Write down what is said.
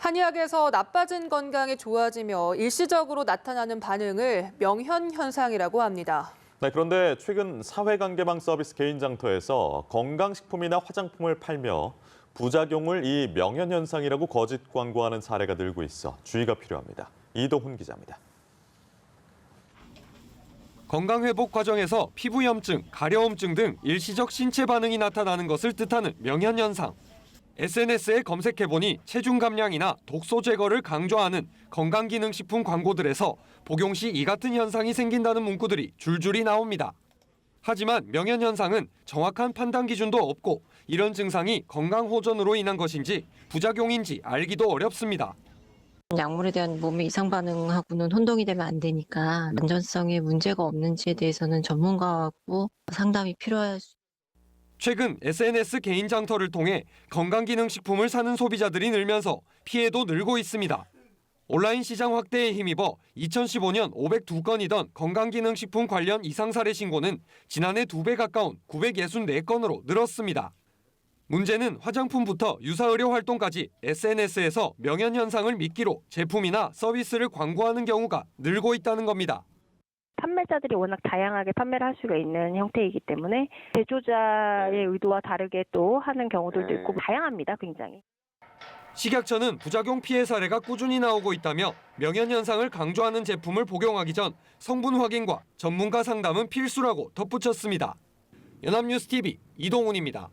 한의학에서 나빠진 건강이 좋아지며 일시적으로 나타나는 반응을 명현현상이라고 합니다. 네, 그런데 최근 사회관계망 서비스 개인장터에서 건강식품이나 화장품을 팔며 부작용을 이 명현현상이라고 거짓 광고하는 사례가 늘고 있어 주의가 필요합니다. 이동훈 기자입니다. 건강회복 과정에서 피부염증, 가려움증 등 일시적 신체 반응이 나타나는 것을 뜻하는 명현현상. SNS에 검색해보니 체중 감량이나 독소 제거를 강조하는 건강기능식품 광고들에서 복용 시 이 같은 현상이 생긴다는 문구들이 줄줄이 나옵니다. 하지만 명현현상은 정확한 판단 기준도 없고 이런 증상이 건강호전으로 인한 것인지 부작용인지 알기도 어렵습니다. 약물에 대한 몸의 이상 반응하고는 혼동이 되면 안 되니까 안전성에 문제가 없는지에 대해서는 전문가하고 상담이 필요할 수 최근 SNS 개인 장터를 통해 건강기능식품을 사는 소비자들이 늘면서 피해도 늘고 있습니다. 온라인 시장 확대에 힘입어 2015년 502건이던 건강기능식품 관련 이상 사례 신고는 지난해 2배 가까운 964건으로 늘었습니다. 문제는 화장품부터 유사의료 활동까지 SNS에서 명현현상을 미끼로 제품이나 서비스를 광고하는 경우가 늘고 있다는 겁니다. 판매자들이 워낙 다양하게 판매를 할 수가 있는 형태이기 때문에 제조자의 의도와 다르게 또 하는 경우들도 있고 다양합니다, 굉장히. 식약처는 부작용 피해 사례가 꾸준히 나오고 있다며 명현현상을 강조하는 제품을 복용하기 전 성분 확인과 전문가 상담은 필수라고 덧붙였습니다. 연합뉴스TV 이동훈입니다.